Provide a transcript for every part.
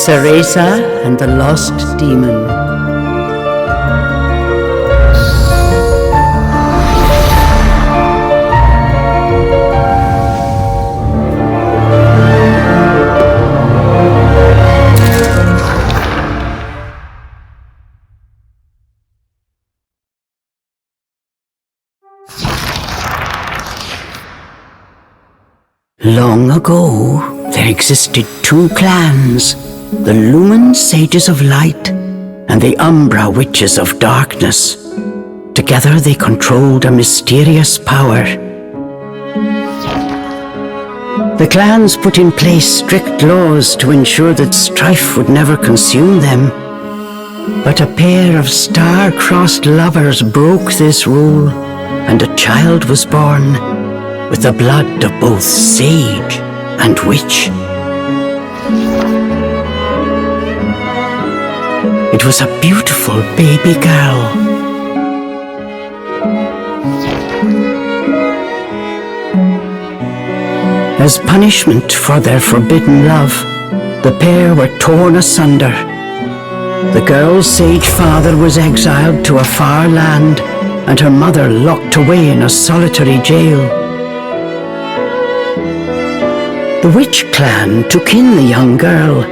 Cereza and the Lost Demon. Long ago, there existed two clans, the Lumen Sages of Light and the Umbra Witches of Darkness. Together they controlled a mysterious power. The clans put in place strict laws to ensure that strife would never consume them. But a pair of star-crossed lovers broke this rule, and a child was born, with the blood of both sage and witch. It was a beautiful baby girl. As punishment for their forbidden love, the pair were torn asunder. The girl's sage father was exiled to a far land, and her mother locked away in a solitary jail. The witch clan took in the young girl,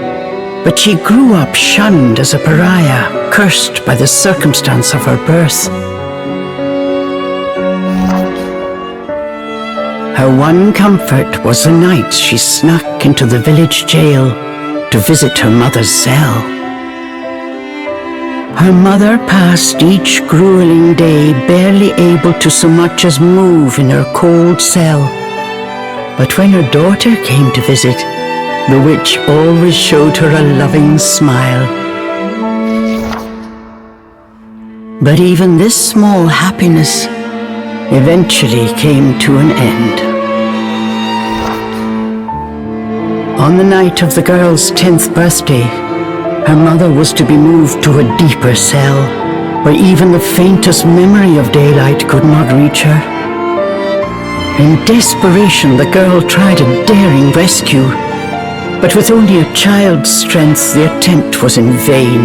but she grew up shunned as a pariah, cursed by the circumstance of her birth. Her one comfort was the nights she snuck into the village jail to visit her mother's cell. Her mother passed each grueling day barely able to so much as move in her cold cell. But when her daughter came to visit, the witch always showed her a loving smile. But even this small happiness eventually came to an end. On the night of the girl's 10th birthday, her mother was to be moved to a deeper cell, where even the faintest memory of daylight could not reach her. In desperation, the girl tried a daring rescue, but with only a child's strength, the attempt was in vain.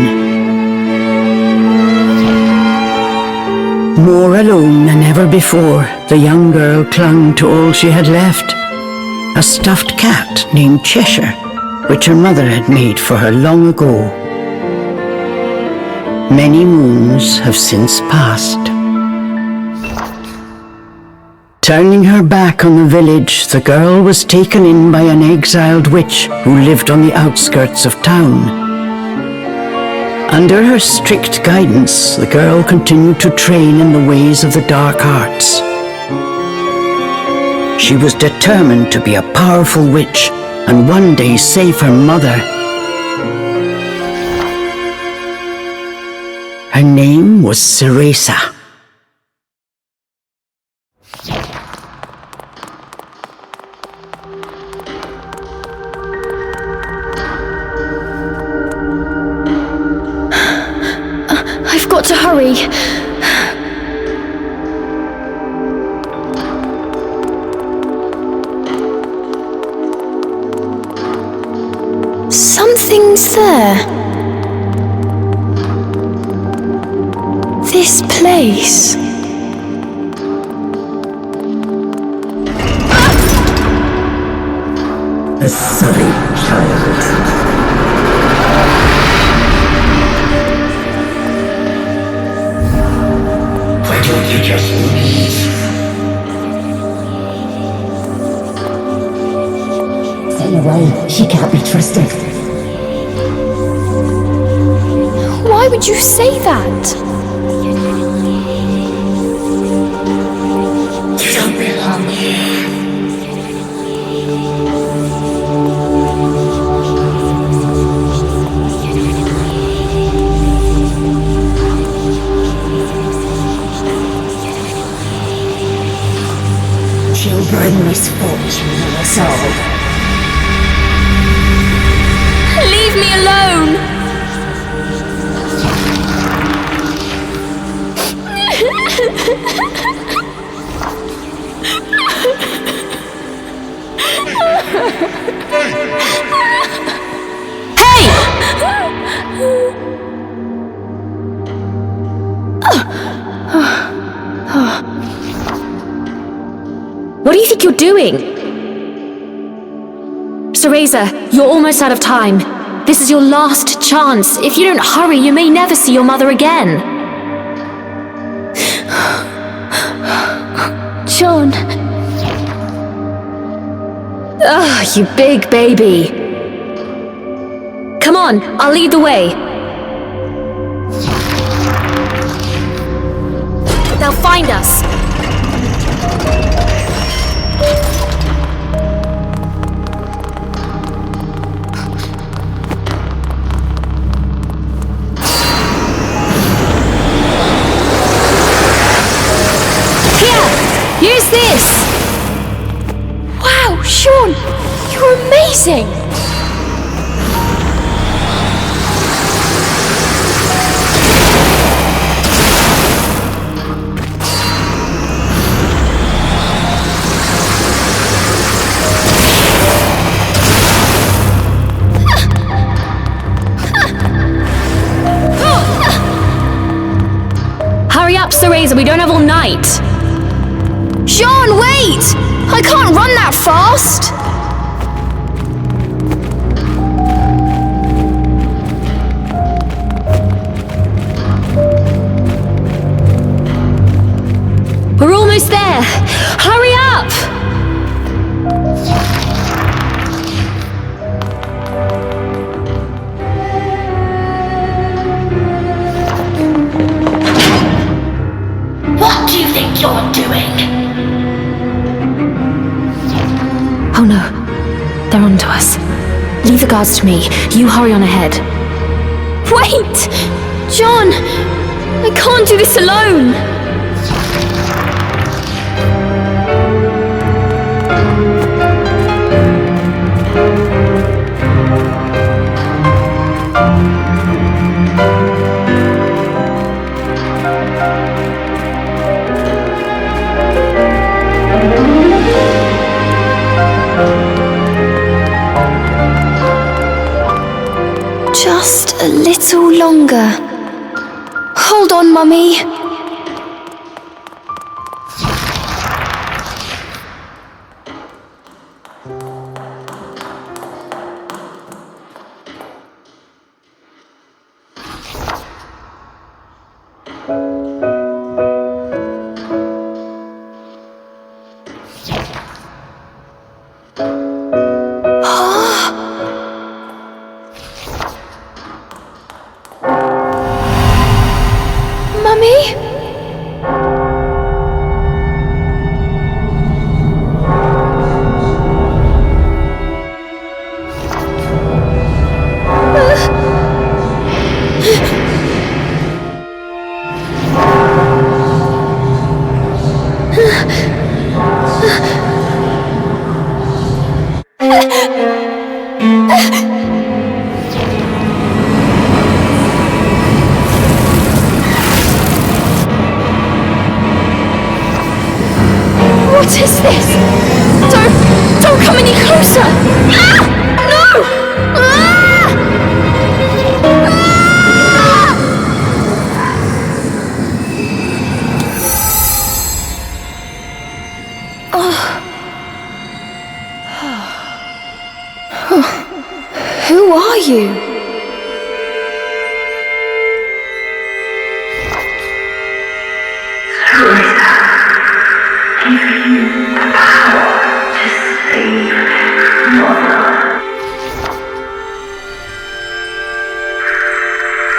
More alone than ever before, the young girl clung to all she had left, a stuffed cat named Cheshire, which her mother had made for her long ago. Many moons have since passed. Turning her back on the village, the girl was taken in by an exiled witch who lived on the outskirts of town. Under her strict guidance, the girl continued to train in the ways of the dark arts. She was determined to be a powerful witch and one day save her mother. Her name was Cereza. I've got to hurry. Something's there. This place. A silly child. Why don't you just leave? Stay away. She can't be trusted. Why would you say that? You don't belong here. She'll bring misfortune on us all. Leave me alone! Hey! What do you think you're doing? Cereza, you're almost out of time. This is your last chance. If you don't hurry, you may never see your mother again. John. Ugh, you big baby. Come on, I'll lead the way. They'll find us. Use this! Wow, Sean! You're amazing! Hurry up, Cereza, we don't have all night. Sean, wait! I can't run that fast! We're almost there! Hurry up! What do you think you're doing? Oh no, they're onto us. Leave the guards to me. You hurry on ahead. Wait! John! I can't do this alone! Just a little longer. Hold on, Mummy. Mummy? What is this? Don't come any closer! Ah! No! Ah! Ah! Who are you?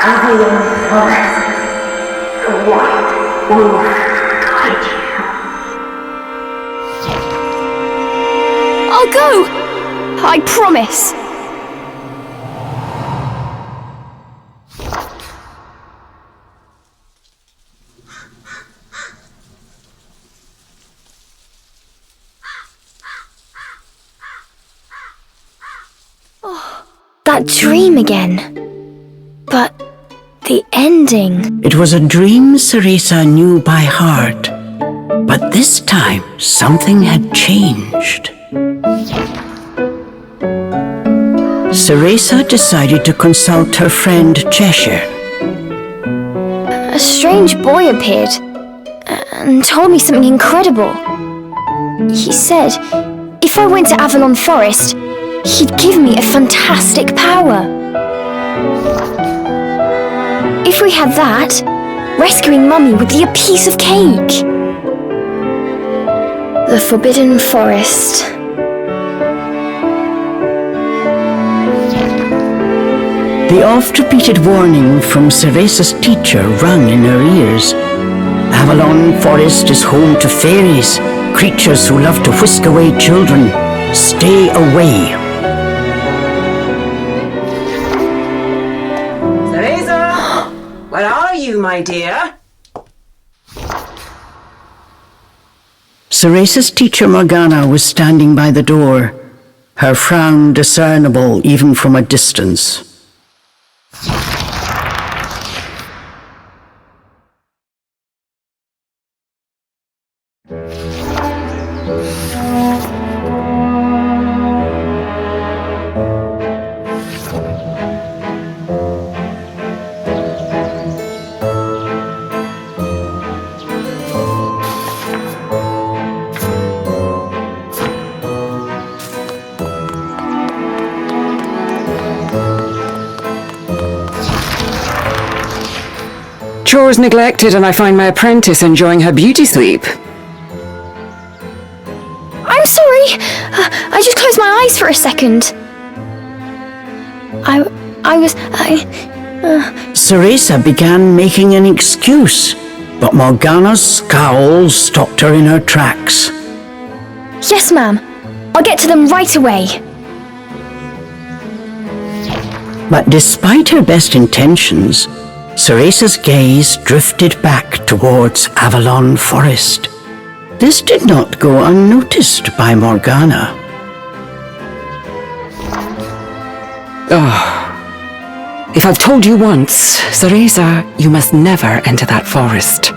Everyone promises the white wolf guide you. I'll go! I promise! That dream again. But the ending... It was a dream Cereza knew by heart. But this time, something had changed. Cereza decided to consult her friend Cheshire. A strange boy appeared and told me something incredible. He said if I went to Avalon Forest, he'd give me a fantastic power. If we had that, rescuing Mummy would be a piece of cake. The Forbidden Forest. The oft-repeated warning from Ceresa's teacher rang in her ears. Avalon Forest is home to fairies, creatures who love to whisk away children. Stay away. Cereza! Where are you, my dear? Ceresa's teacher Morgana was standing by the door, her frown discernible even from a distance. Chores neglected and I find my apprentice enjoying her beauty sleep. I'm sorry. I just closed my eyes for a second. Ceresa began making an excuse, but Morgana's scowl stopped her in her tracks. Yes, ma'am. I'll get to them right away. But despite her best intentions, Ceresa's gaze drifted back towards Avalon Forest. This did not go unnoticed by Morgana. If I've told you once, Cereza, you must never enter that forest.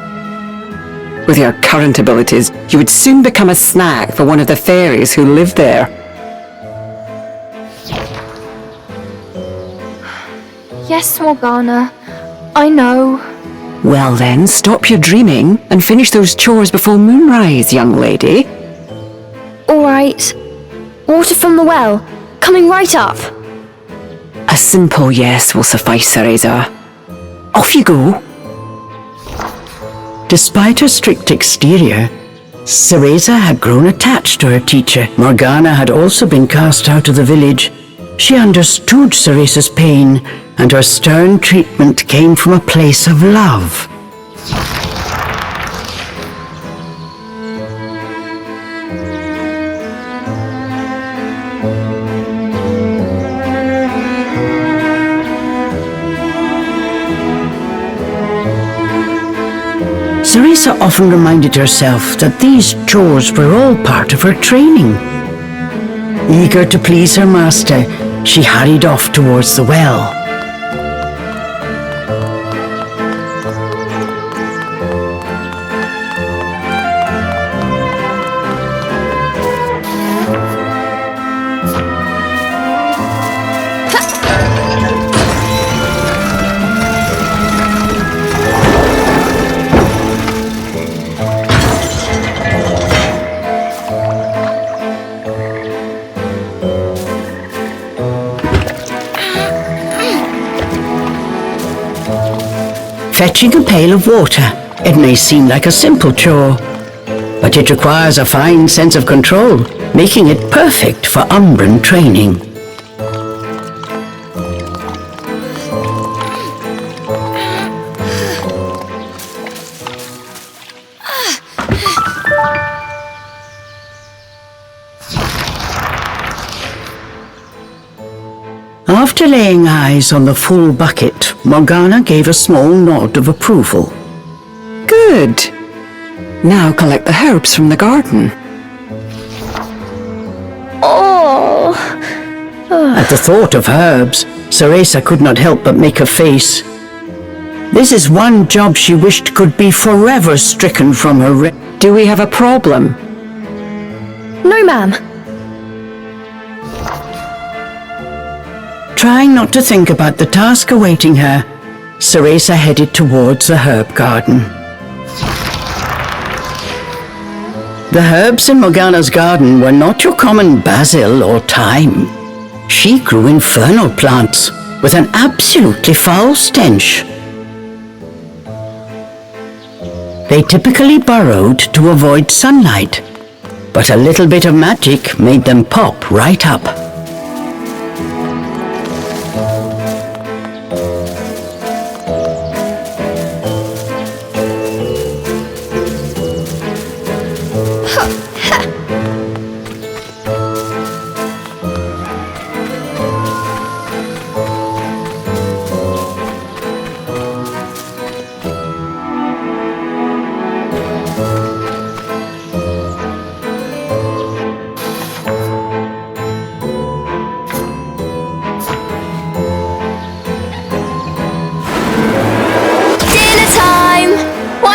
With your current abilities, you would soon become a snack for one of the fairies who live there. Yes, Morgana. I know. Well then, stop your dreaming and finish those chores before moonrise, young lady. All right. Water from the well. Coming right up. A simple yes will suffice, Cereza. Off you go. Despite her strict exterior, Ceresa had grown attached to her teacher. Morgana had also been cast out of the village. She understood Ceresa's pain, and her stern treatment came from a place of love. Ceresa often reminded herself that these chores were all part of her training. Eager to please her master, she hurried off towards the well. Fetching a pail of water. It may seem like a simple chore, but it requires a fine sense of control, making it perfect for Umbran training. After laying eyes on the full bucket, Morgana gave a small nod of approval. Good. Now collect the herbs from the garden. Oh. At the thought of herbs, Ceresa could not help but make a face. This is one job she wished could be forever stricken from her Do we have a problem? No, ma'am. Trying not to think about the task awaiting her, Ceresa headed towards the herb garden. The herbs in Morgana's garden were not your common basil or thyme. She grew infernal plants with an absolutely foul stench. They typically burrowed to avoid sunlight, but a little bit of magic made them pop right up.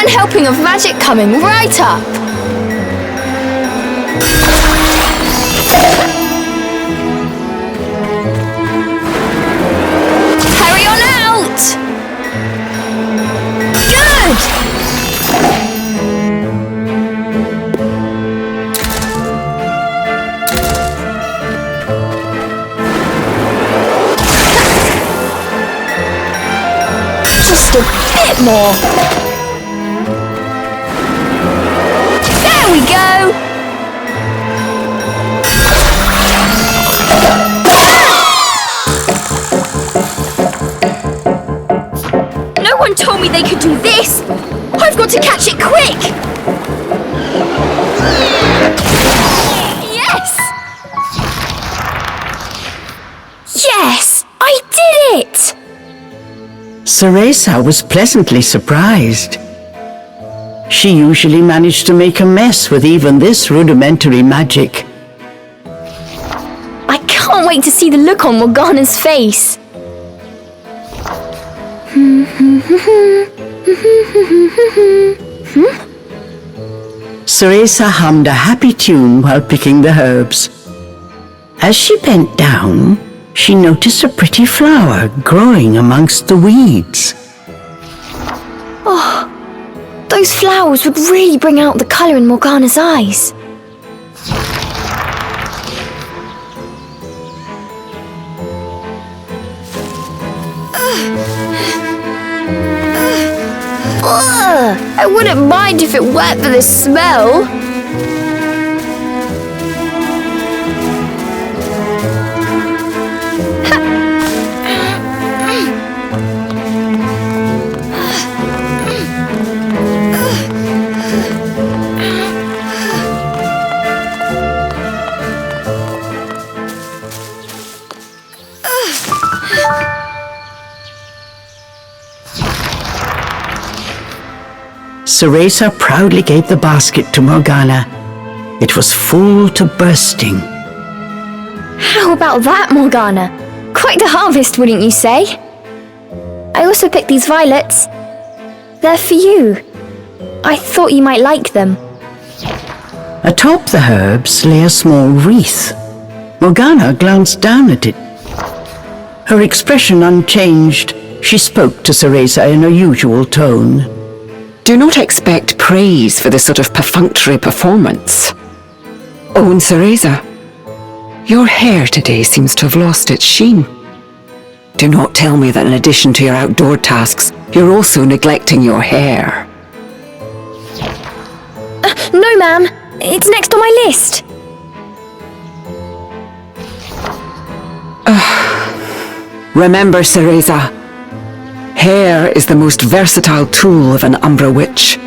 Helping of magic coming right up. Hurry on out! Good! Just a bit more. There we go! No one told me they could do this! I've got to catch it quick! Yes! Yes! I did it! Cereza was pleasantly surprised. She usually managed to make a mess with even this rudimentary magic. I can't wait to see the look on Morgana's face. Cereza hummed a happy tune while picking the herbs. As she bent down, she noticed a pretty flower growing amongst the weeds. Oh, those flowers would really bring out the colour in Morgana's eyes. I wouldn't mind if it weren't for the smell. Cereza proudly gave the basket to Morgana. It was full to bursting. How about that, Morgana? Quite the harvest, wouldn't you say? I also picked these violets. They're for you. I thought you might like them. Atop the herbs lay a small wreath. Morgana glanced down at it. Her expression unchanged, she spoke to Cereza in her usual tone. Do not expect praise for this sort of perfunctory performance. Oh, and Cereza, your hair today seems to have lost its sheen. Do not tell me that in addition to your outdoor tasks, you're also neglecting your hair. No, ma'am. It's next on my list. Remember, Cereza, hair is the most versatile tool of an Umbra Witch.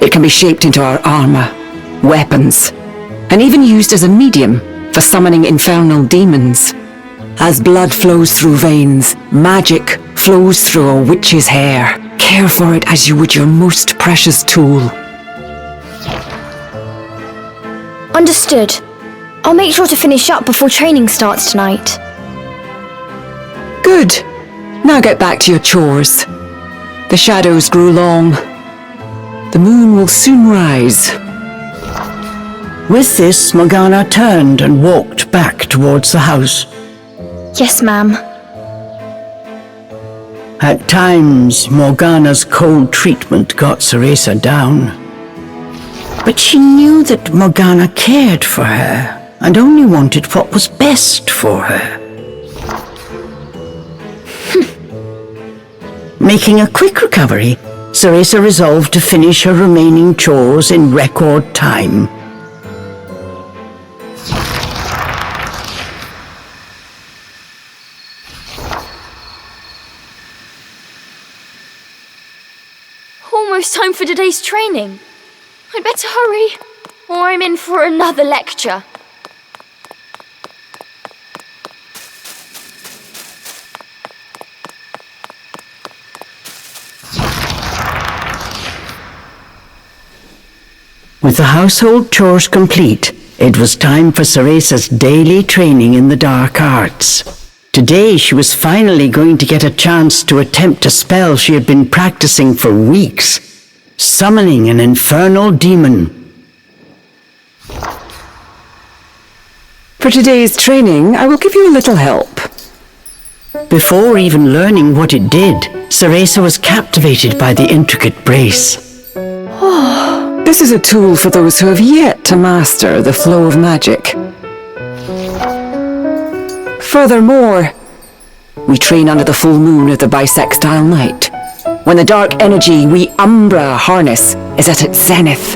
It can be shaped into our armor, weapons, and even used as a medium for summoning infernal demons. As blood flows through veins, magic flows through a witch's hair. Care for it as you would your most precious tool. Understood. I'll make sure to finish up before training starts tonight. Good. Now get back to your chores. The shadows grew long. The moon will soon rise. With this, Morgana turned and walked back towards the house. Yes, ma'am. At times, Morgana's cold treatment got Cereza down. But she knew that Morgana cared for her and only wanted what was best for her. Making a quick recovery, Cereza resolved to finish her remaining chores in record time. Almost time for today's training. I'd better hurry, or I'm in for another lecture. With the household chores complete, it was time for Cereza's daily training in the dark arts. Today she was finally going to get a chance to attempt a spell she had been practicing for weeks, summoning an infernal demon. For today's training, I will give you a little help. Before even learning what it did, Cereza was captivated by the intricate brace. This is a tool for those who have yet to master the flow of magic. Furthermore, we train under the full moon of the bisextile night, when the dark energy we Umbra harness is at its zenith.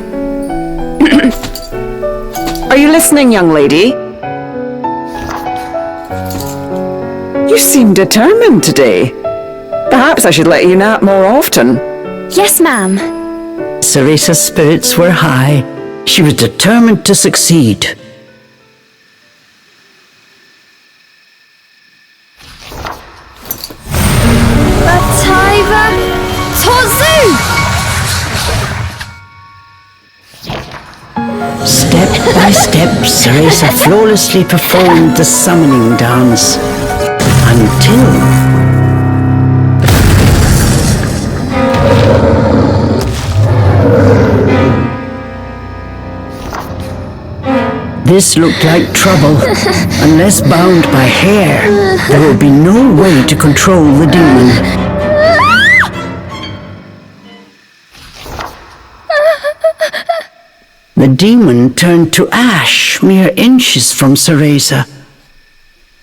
Are you listening, young lady? You seem determined today. Perhaps I should let you nap more often. Yes, ma'am. Cereza's spirits were high. She was determined to succeed. Ataiva Tozu! Step by step, Cereza flawlessly performed the summoning dance. Until... This looked like trouble. Unless bound by hair, there would be no way to control the demon. The demon turned to ash mere inches from Cereza.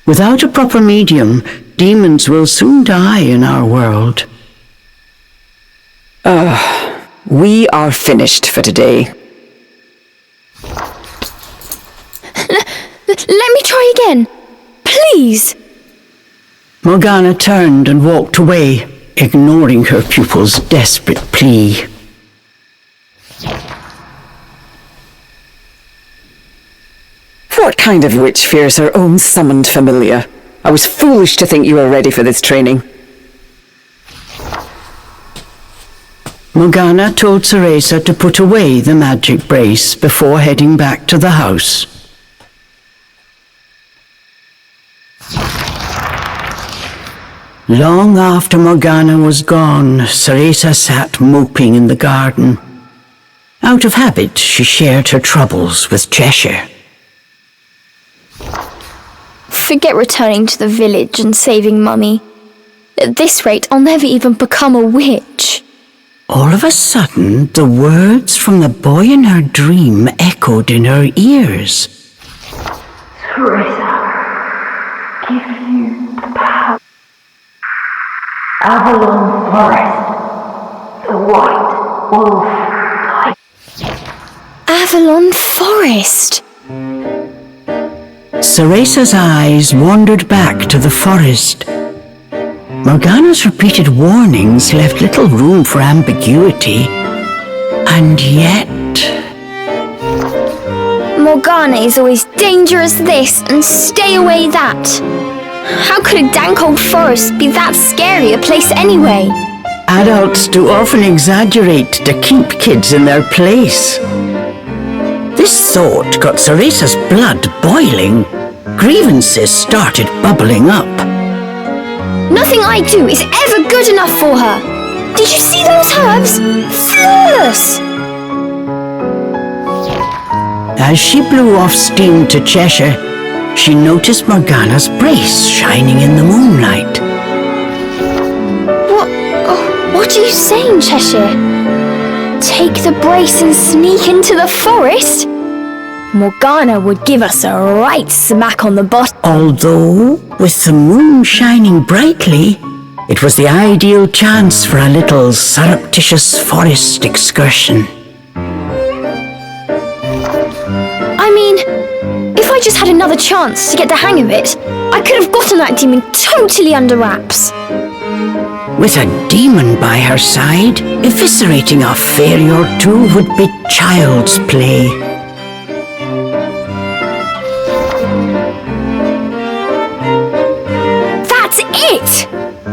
Without a proper medium, demons will soon die in our world. We are finished for today. Let me try again. Please. Morgana turned and walked away, ignoring her pupil's desperate plea. What kind of witch fears her own summoned familiar? I was foolish to think you were ready for this training. Morgana told Cereza to put away the magic brace before heading back to the house. Long after Morgana was gone, Cereza sat moping in the garden. Out of habit, she shared her troubles with Cheshire. Forget returning to the village and saving Mummy. At this rate, I'll never even become a witch. All of a sudden, the words from the boy in her dream echoed in her ears. Cereza, give you the power. Avalon Forest, the white wolf light. Avalon Forest. Cereza's eyes wandered back to the forest. Morgana's repeated warnings left little room for ambiguity. And yet... Morgana is always dangerous this and stay away that. How could a dank old forest be that scary a place anyway? Adults do often exaggerate to keep kids in their place. This thought got Cereza's blood boiling. Grievances started bubbling up. Nothing I do is ever good enough for her. Did you see those herbs? Flawless! As she blew off steam to Cheshire, she noticed Morgana's brace shining in the moonlight. What are you saying, Cheshire? Take the brace and sneak into the forest? Morgana would give us a right smack on the butt. Although, with the moon shining brightly, it was the ideal chance for a little surreptitious forest excursion. I mean, if I just had another chance to get the hang of it, I could have gotten that demon totally under wraps. With a demon by her side, eviscerating a fairy or two would be child's play. That's it!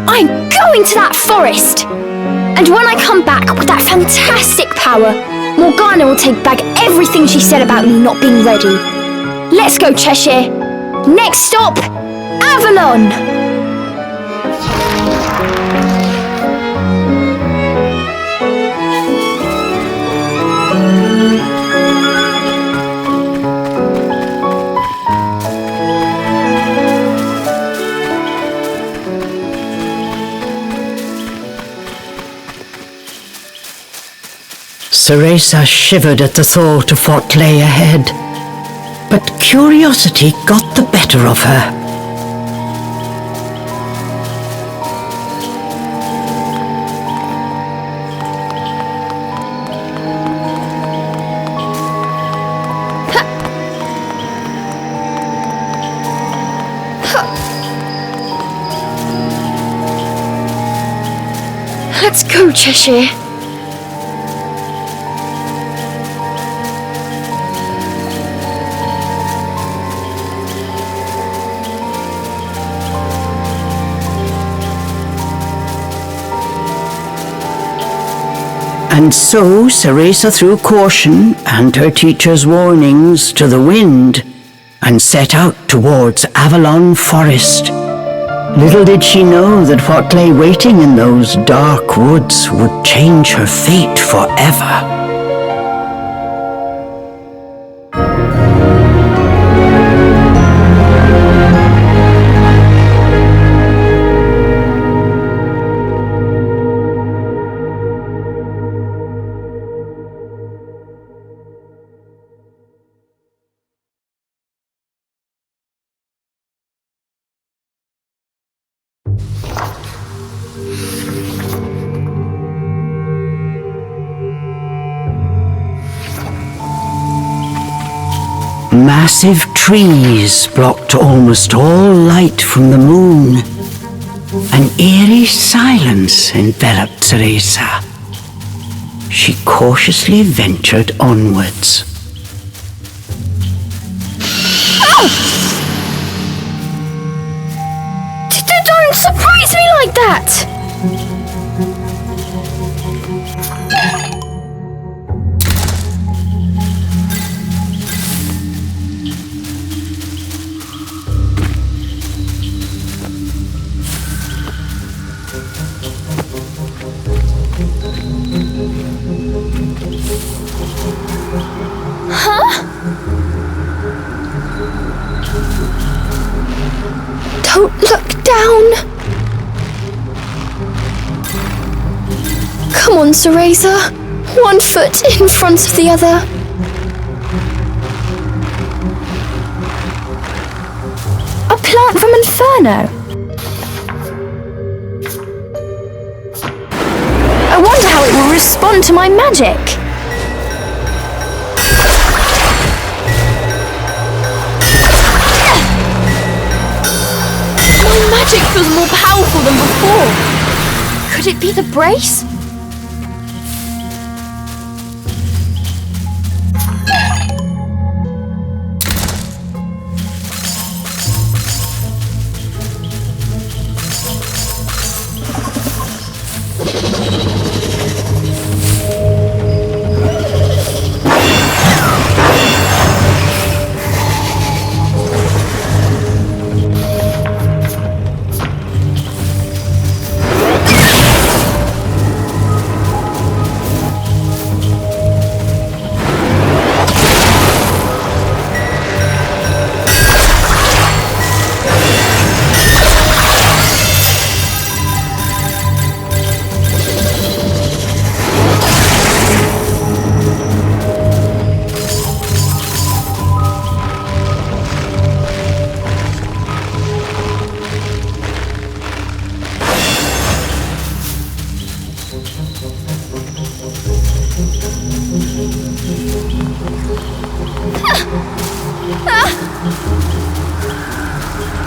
I'm going to that forest! And when I come back with that fantastic power, Morgana will take back everything she said about me not being ready. Let's go, Cheshire! Next stop, Avalon! Cereza shivered at the thought of what lay ahead, but curiosity got the better of her. Let's go, Cheshire. And so Cereza threw caution and her teacher's warnings to the wind and set out towards Avalon Forest. Little did she know that what lay waiting in those dark woods would change her fate forever. Massive trees blocked almost all light from the moon. An eerie silence enveloped Cereza. She cautiously ventured onwards. Don't surprise me like that! Don't look down. Come on, Cereza. One foot in front of the other. A plant from Inferno. I wonder how it will respond to my magic. Magic feels more powerful than before. Could it be the brace?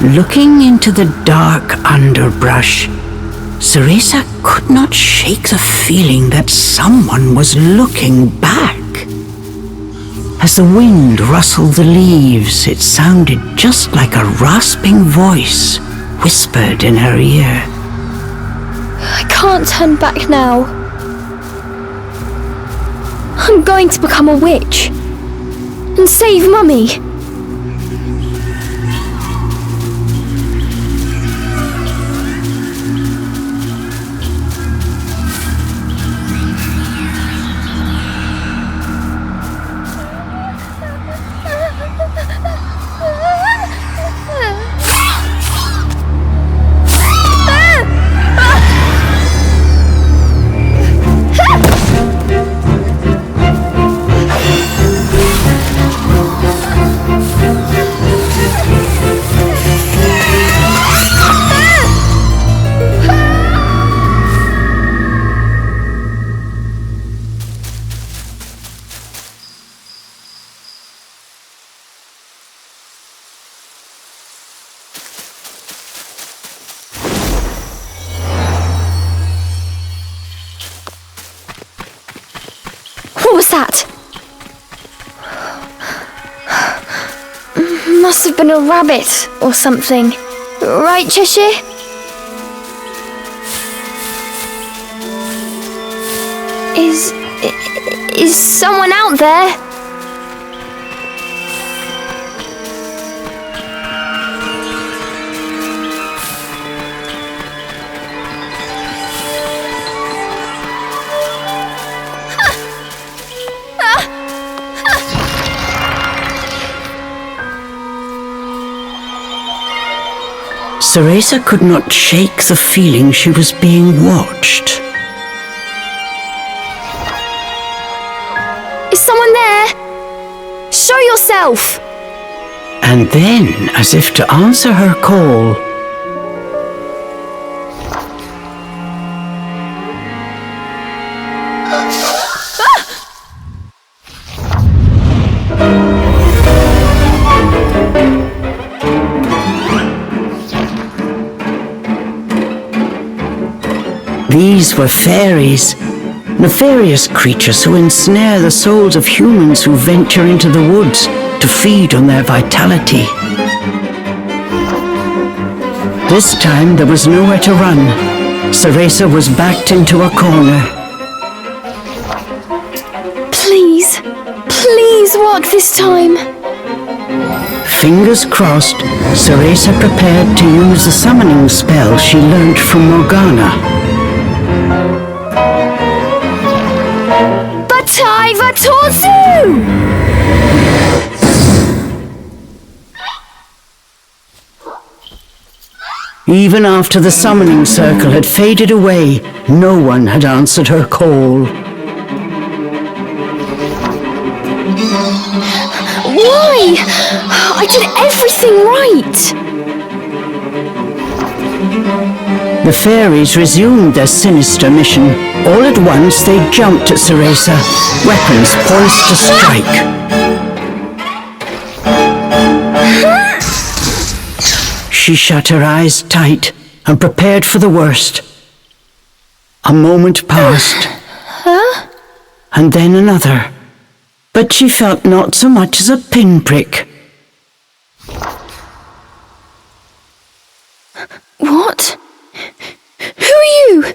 Looking into the dark underbrush, Ceresa could not shake the feeling that someone was looking back. As the wind rustled the leaves, it sounded just like a rasping voice whispered in her ear. I can't turn back now. I'm going to become a witch and save Mummy. What was that? Must have been a rabbit or something. Right, Cheshire? Is someone out there? Ceresa could not shake the feeling she was being watched. Is someone there? Show yourself! And then, as if to answer her call, these were fairies, nefarious creatures who ensnare the souls of humans who venture into the woods to feed on their vitality. This time there was nowhere to run. Ceresa was backed into a corner. Please, please work this time. Fingers crossed, Ceresa prepared to use the summoning spell she learned from Morgana. Bataiva Torzu! Even after the summoning circle had faded away, no one had answered her call. Why? I did everything right! The fairies resumed their sinister mission. All at once they jumped at Ceresa, weapons poised to strike. She shut her eyes tight and prepared for the worst. A moment passed, and then another, but she felt not so much as a pinprick. What? Who are you?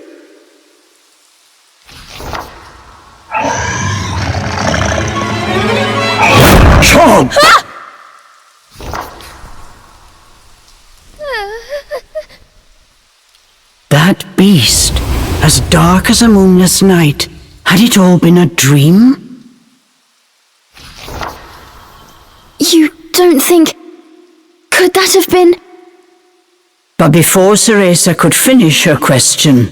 Chomp! That beast, as dark as a moonless night, had it all been a dream? You don't think... Could that have been... But before Ceresa could finish her question,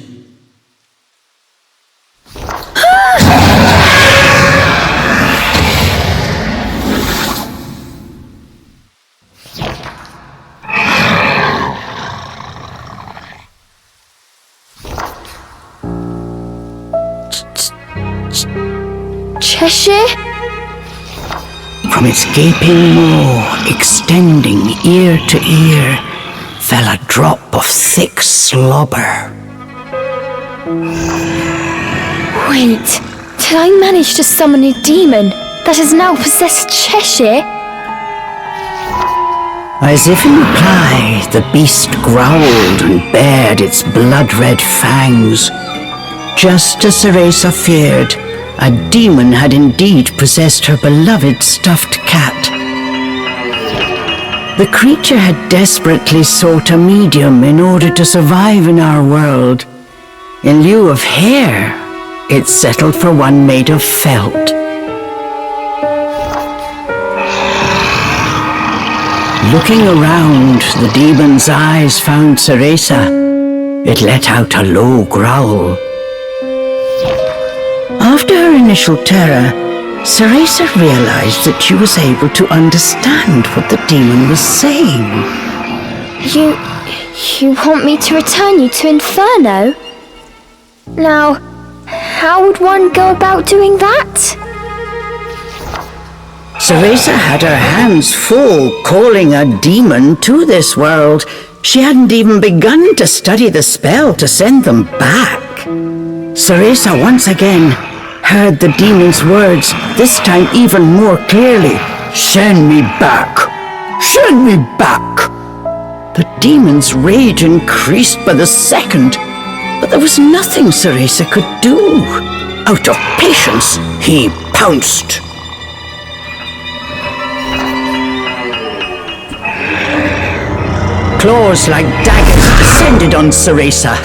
Cheshire? From its gaping maw, extending ear to ear, fell a drop of thick slobber. Wait, did I manage to summon a demon that has now possessed Cheshire? As if in reply, the beast growled and bared its blood-red fangs. Just as Ceresa feared, a demon had indeed possessed her beloved stuffed cat. The creature had desperately sought a medium in order to survive in our world. In lieu of hair, it settled for one made of felt. Looking around, the demon's eyes found Ceresa. It let out a low growl. After her initial terror, Ceresa realized that she was able to understand what the demon was saying. You want me to return you to Inferno? Now, how would one go about doing that? Ceresa had her hands full calling a demon to this world. She hadn't even begun to study the spell to send them back. Ceresa once again heard the demon's words, this time even more clearly. Send me back! Send me back! The demon's rage increased by the second, but there was nothing Ceresa could do. Out of patience, he pounced. Claws like daggers descended on Ceresa.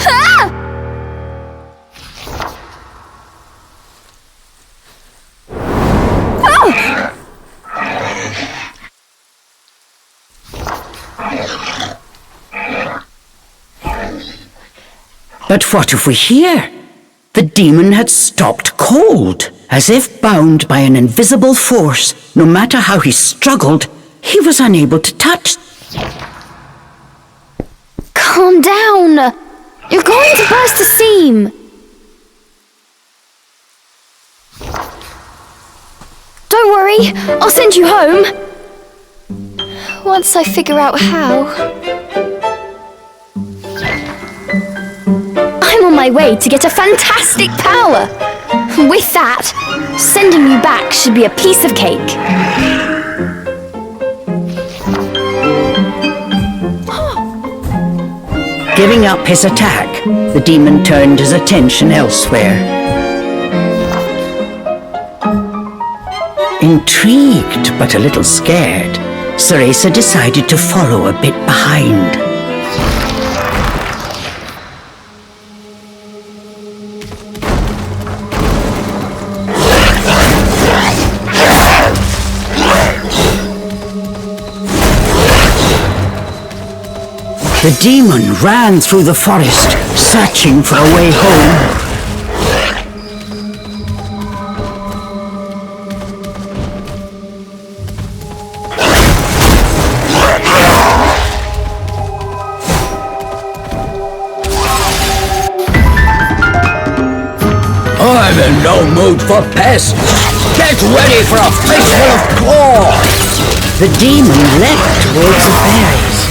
But what if we hear? The demon had stopped cold, as if bound by an invisible force. No matter how he struggled, he was unable to touch. Calm down! You're going to burst a seam! Don't worry, I'll send you home. Once I figure out how. I'm on my way to get a fantastic power. With that, sending you back should be a piece of cake. Giving up his attack, the demon turned his attention elsewhere. Intrigued but a little scared, Ceresa decided to follow a bit behind. The demon ran through the forest, searching for a way home. I'm in no mood for pests. Get ready for a fistful of claws! The demon leapt towards the fairies.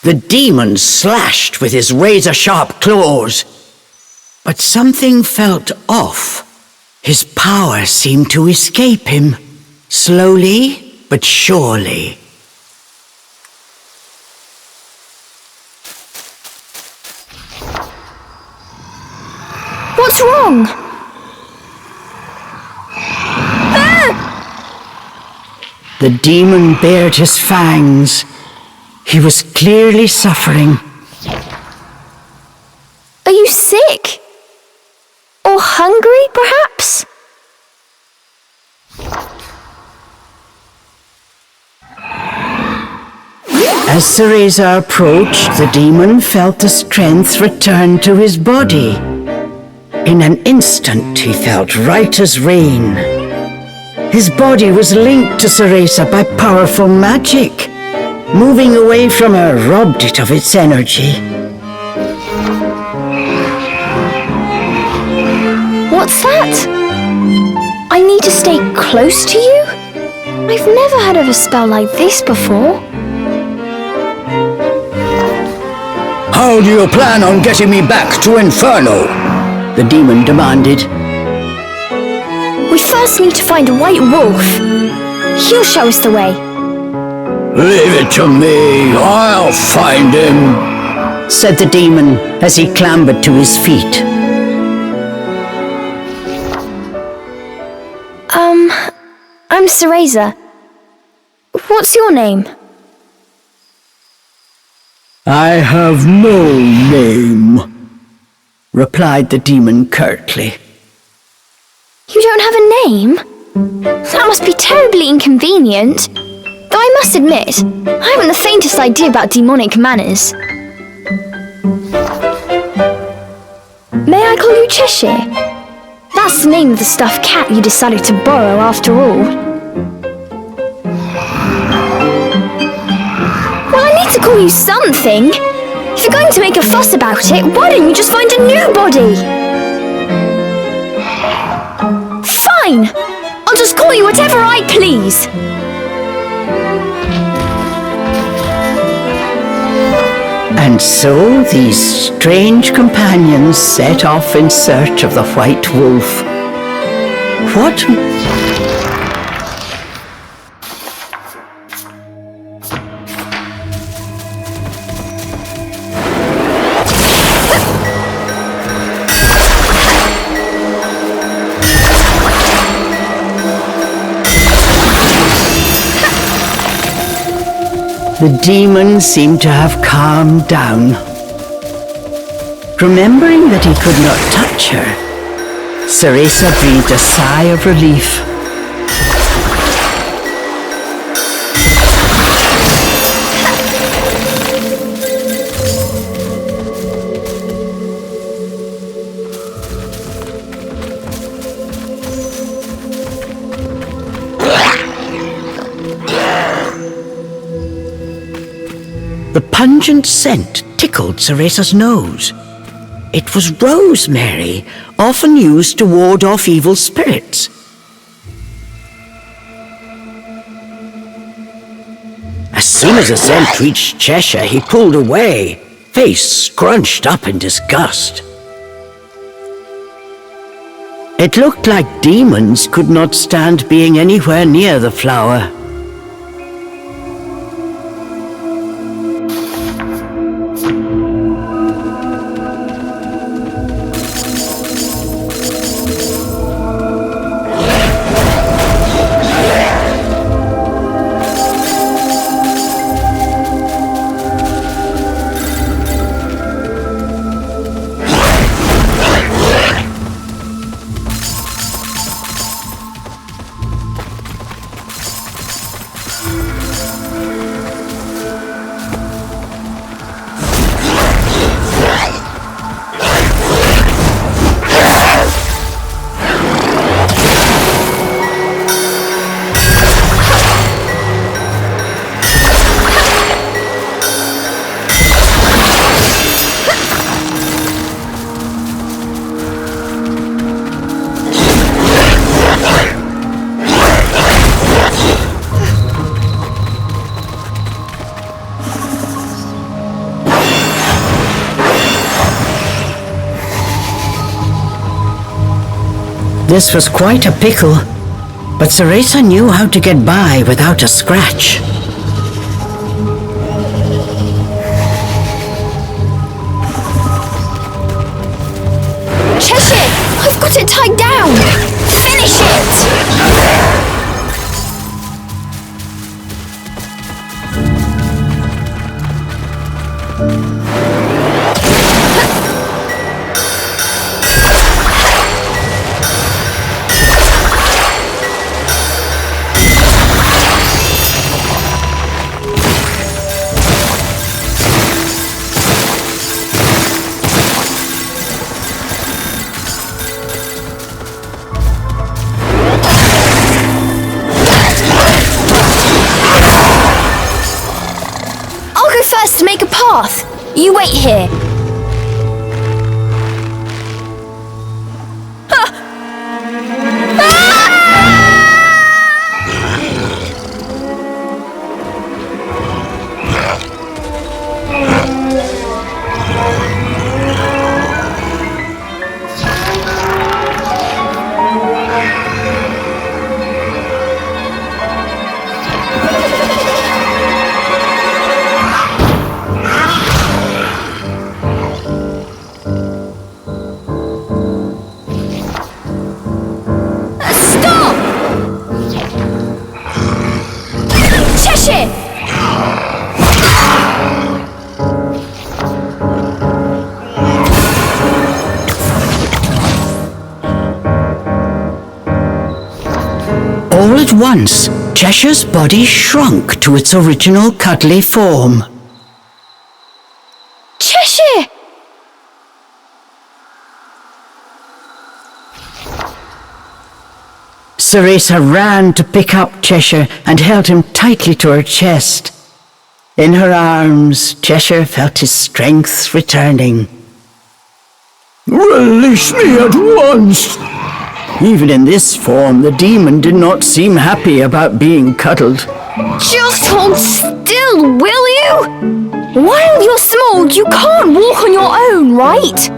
The demon slashed with his razor-sharp claws. But something felt off. His power seemed to escape him, slowly but surely. What's wrong? The demon bared his fangs. He was clearly suffering. Are you sick? Or hungry, perhaps? As Cereza approached, the demon felt the strength return to his body. In an instant, he felt right as rain. His body was linked to Cereza by powerful magic. Moving away from her robbed it of its energy. What's that? I need to stay close to you? I've never heard of a spell like this before. How do you plan on getting me back to Inferno? The demon demanded. We first need to find a white wolf. He'll show us the way. Leave it to me, I'll find him, said the demon as he clambered to his feet. I'm Cereza. What's your name? I have no name, replied the demon curtly. You don't have a name? That must be terribly inconvenient. Though I must admit, I haven't the faintest idea about demonic manners. May I call you Cheshire? That's the name of the stuffed cat you decided to borrow after all. Well, I need to call you something. If you're going to make a fuss about it, why don't you just find a new body? Fine! I'll just call you whatever I please. And so these strange companions set off in search of the white wolf. What? The demon seemed to have calmed down. Remembering that he could not touch her, Cereza breathed a sigh of relief. The pungent scent tickled Cereza's nose. It was rosemary, often used to ward off evil spirits. As soon as the scent reached Cheshire, he pulled away, face scrunched up in disgust. It looked like demons could not stand being anywhere near the flower. This was quite a pickle, but Cereza knew how to get by without a scratch. Cheshire! I've got it tied down! Finish it! You wait here. All at once, Cheshire's body shrunk to its original cuddly form. Cheshire! Ceresa ran to pick up Cheshire and held him tightly to her chest. In her arms, Cheshire felt his strength returning. "Release me at once!" Even in this form, the demon did not seem happy about being cuddled. Just hold still, will you? While you're small, you can't walk on your own, right?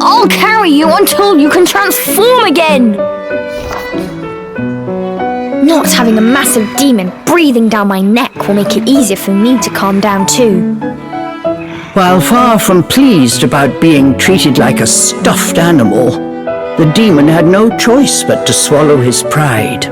I'll carry you until you can transform again. Not having a massive demon breathing down my neck will make it easier for me to calm down too. While far from pleased about being treated like a stuffed animal, the demon had no choice but to swallow his pride.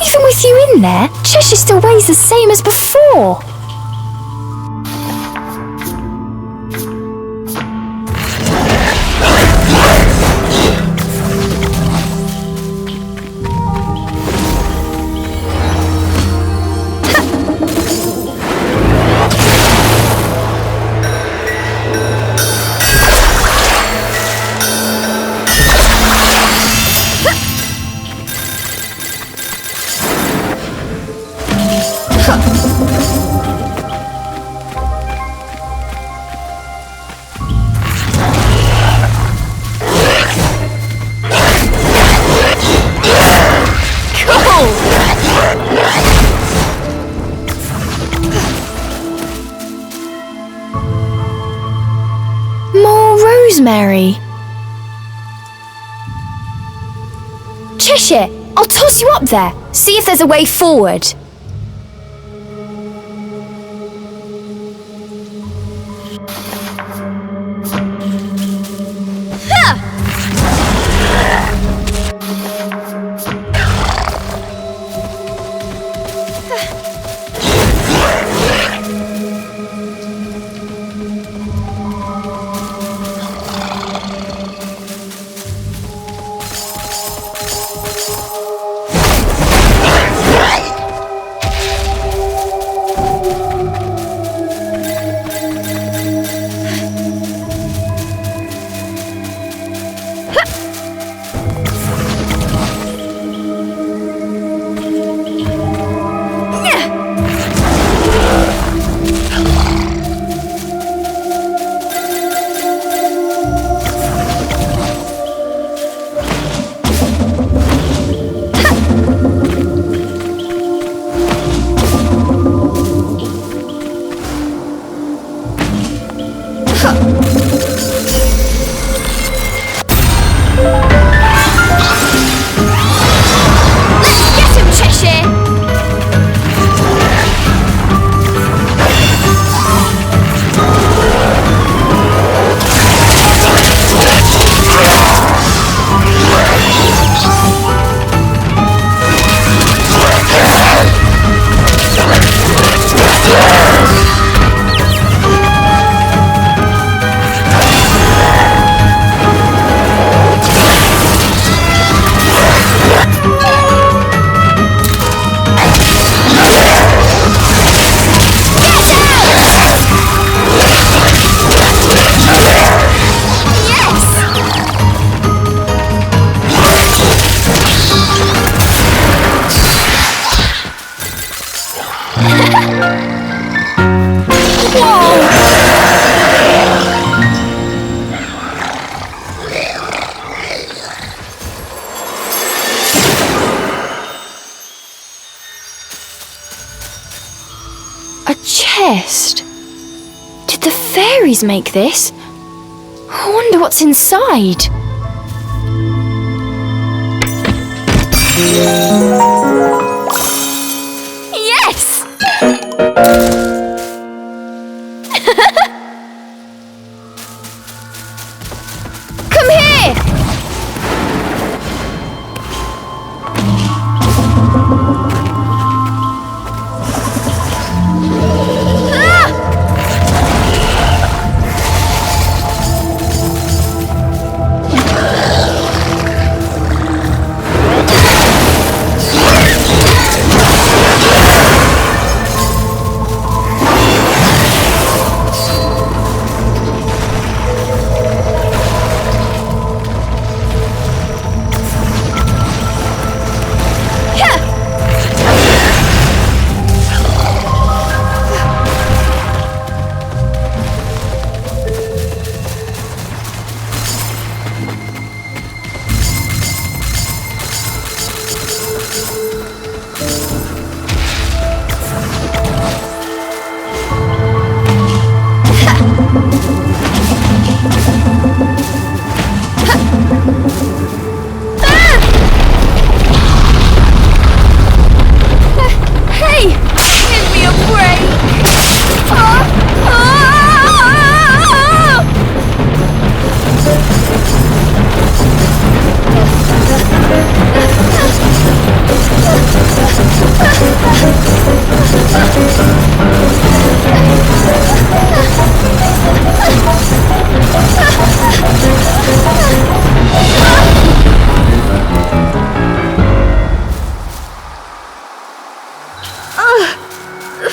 Even with you in there, Cheshire still weighs the same as before. Rosemary. Cheshire, I'll toss you up there. See if there's a way forward. The fairies make this? I wonder what's inside. Yes! Come here!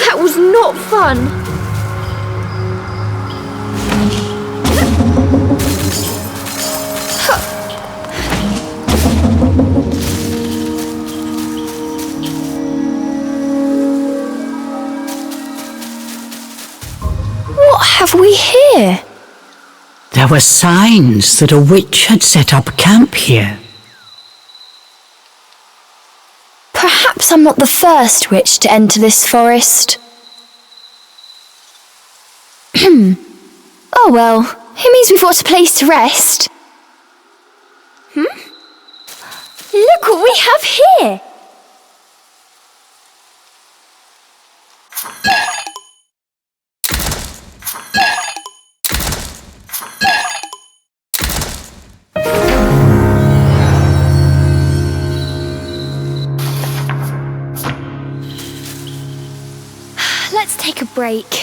That was not fun. What have we here? There were signs that a witch had set up camp here. Perhaps I'm not the first witch to enter this forest. Oh well, it means we've got a place to rest. Look what we have here! Let's take a break.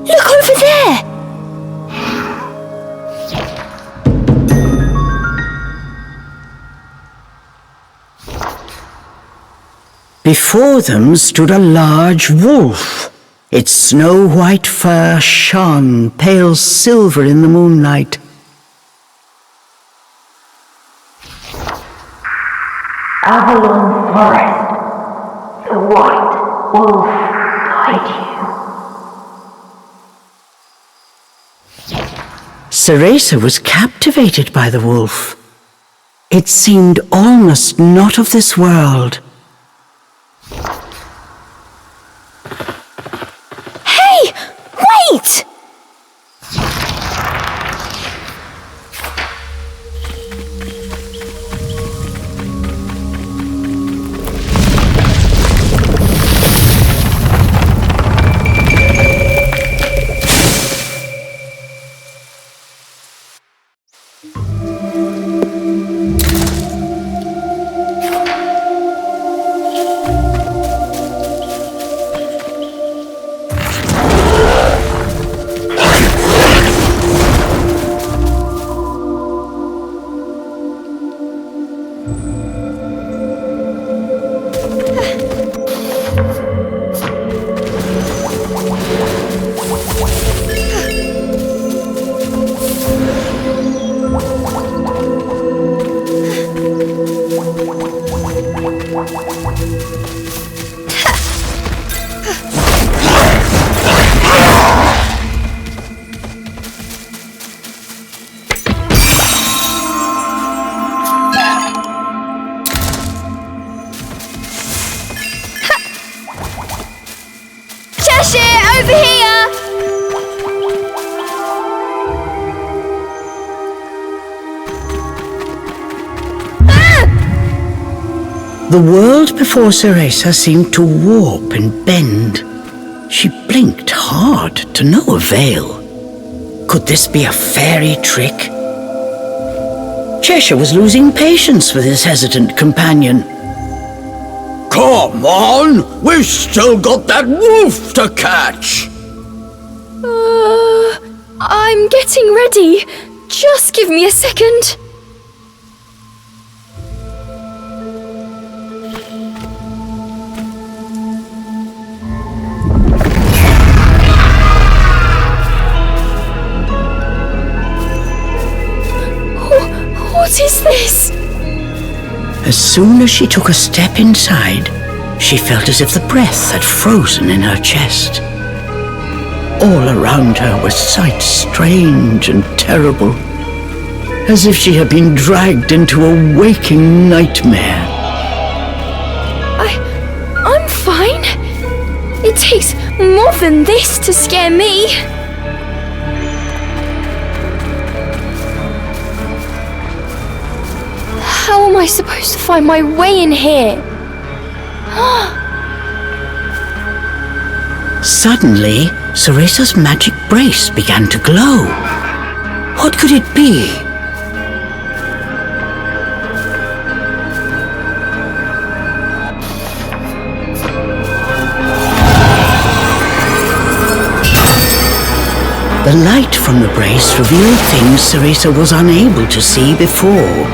Look over there! Before them stood a large wolf. Its snow-white fur shone pale silver in the moonlight. Avalon Forest. The white wolf guide you. Cereza was captivated by the wolf. It seemed almost not of this world. Hey! Wait! The world before Ceresa seemed to warp and bend. She blinked hard to no avail. Could this be a fairy trick? Cheshire was losing patience with his hesitant companion. Come on! We've still got that wolf to catch! I'm getting ready. Just give me a second. What is this? As soon as she took a step inside, she felt as if the breath had frozen in her chest. All around her were sights strange and terrible, as if she had been dragged into a waking nightmare. I'm fine. It takes more than this to scare me. How am I supposed to find my way in here? Suddenly, Ceresa's magic brace began to glow. What could it be? The light from the brace revealed things Ceresa was unable to see before.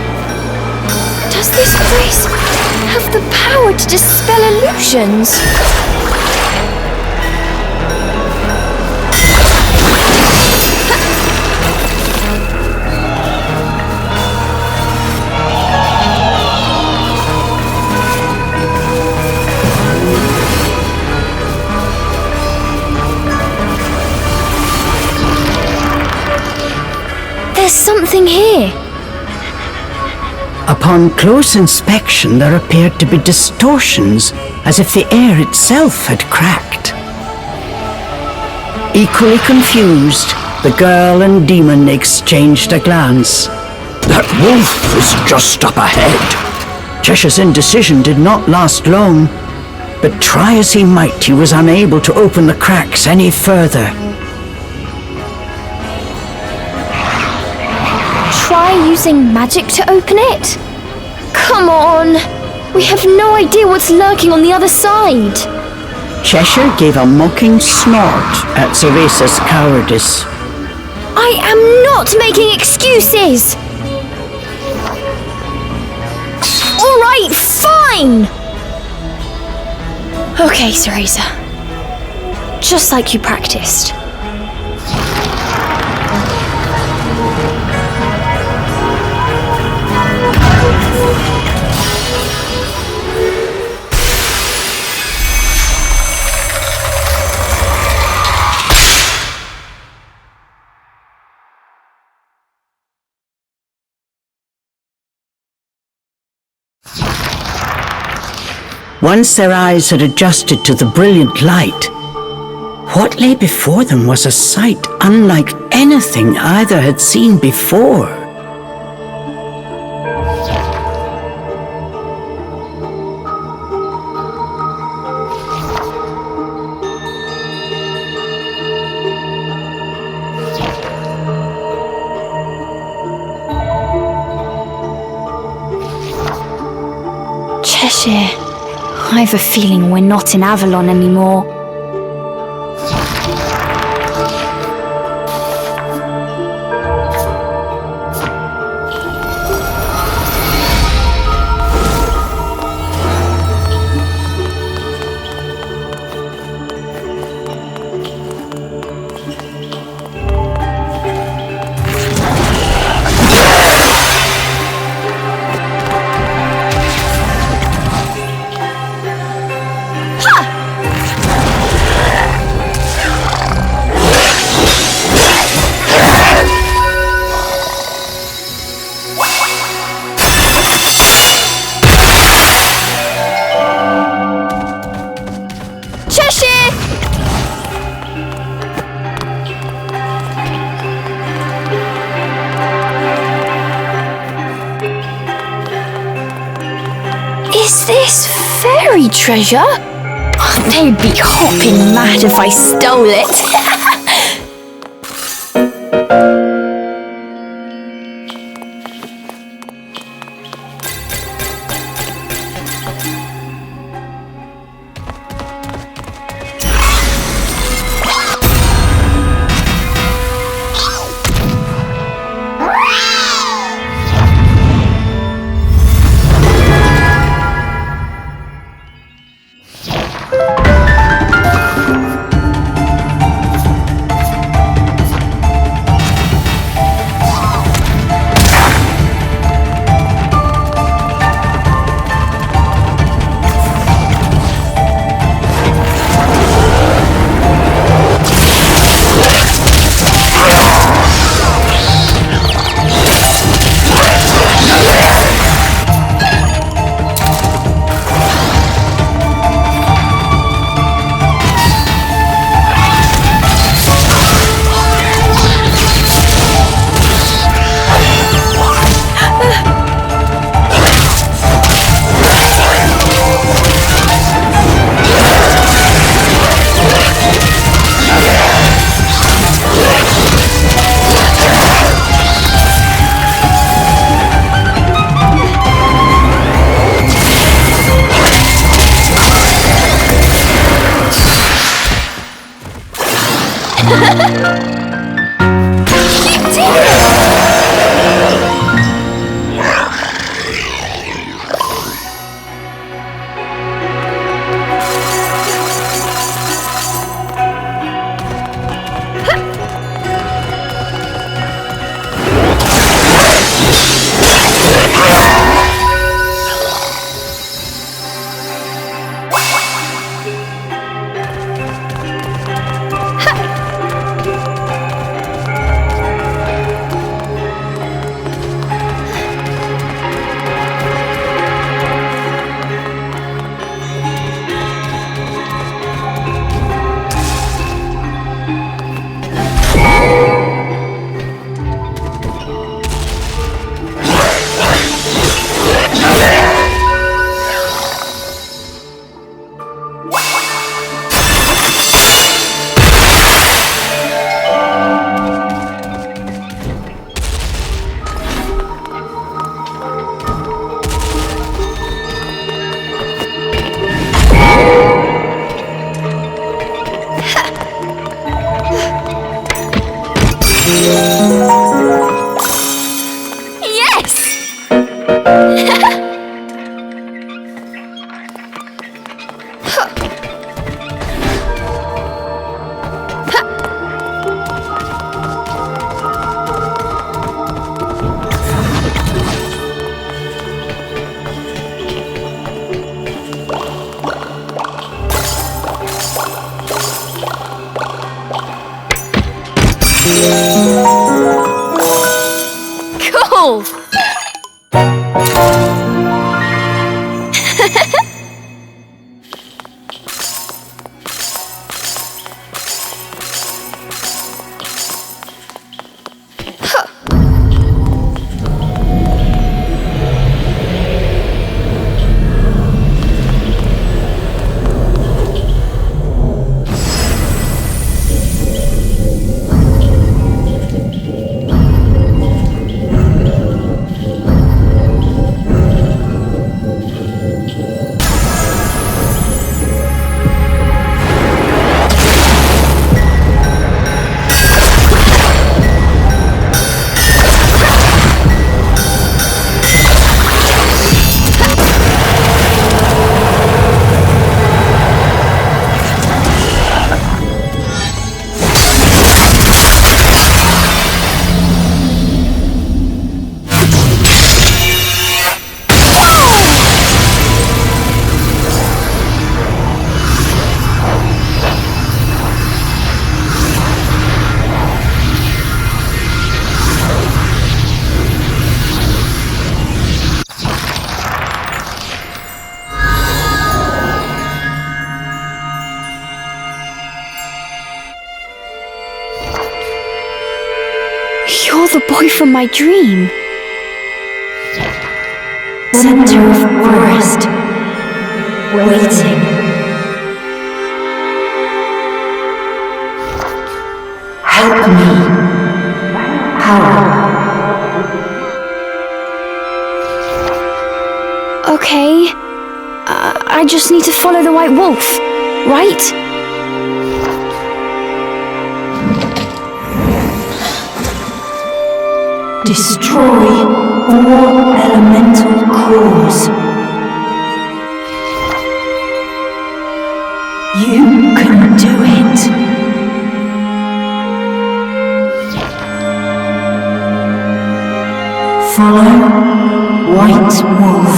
Does this brace have the power to dispel illusions? There's something here. Upon close inspection, there appeared to be distortions, as if the air itself had cracked. Equally confused, the girl and demon exchanged a glance. That wolf is just up ahead. Cheshire's indecision did not last long, but try as he might, he was unable to open the cracks any further. Try using magic to open it? Come on! We have no idea what's lurking on the other side. Cheshire gave a mocking snort at Ceresa's cowardice. I am not making excuses! Alright, fine! Okay, Ceresa. Just like you practiced. Once their eyes had adjusted to the brilliant light, what lay before them was a sight unlike anything either had seen before. Cheshire. I have a feeling we're not in Avalon anymore. What's this? Fairy treasure? Oh, they'd be hopping mad if I stole it. Cool! You're the boy from my dream. Center of forest. waiting. Help me. How? Okay. I just need to follow the white wolf, right? Destroy all elemental cores. You can do it. Follow White Wolf.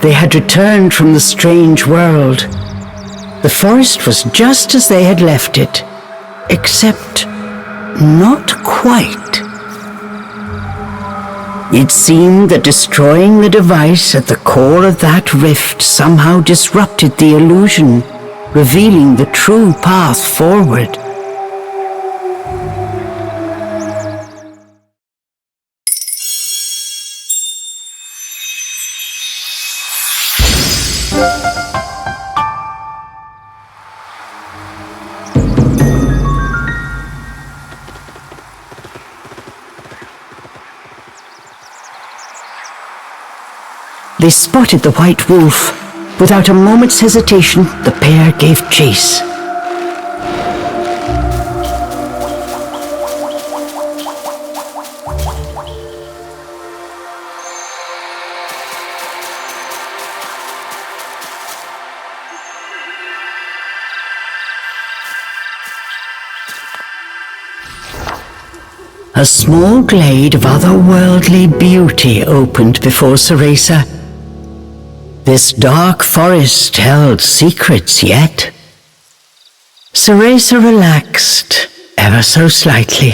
They had returned from the strange world. The forest was just as they had left it, except not quite. It seemed that destroying the device at the core of that rift somehow disrupted the illusion, revealing the true path forward. They spotted the white wolf. Without a moment's hesitation, the pair gave chase. A small glade of otherworldly beauty opened before Cereza. This dark forest held secrets yet. Cereza relaxed, ever so slightly.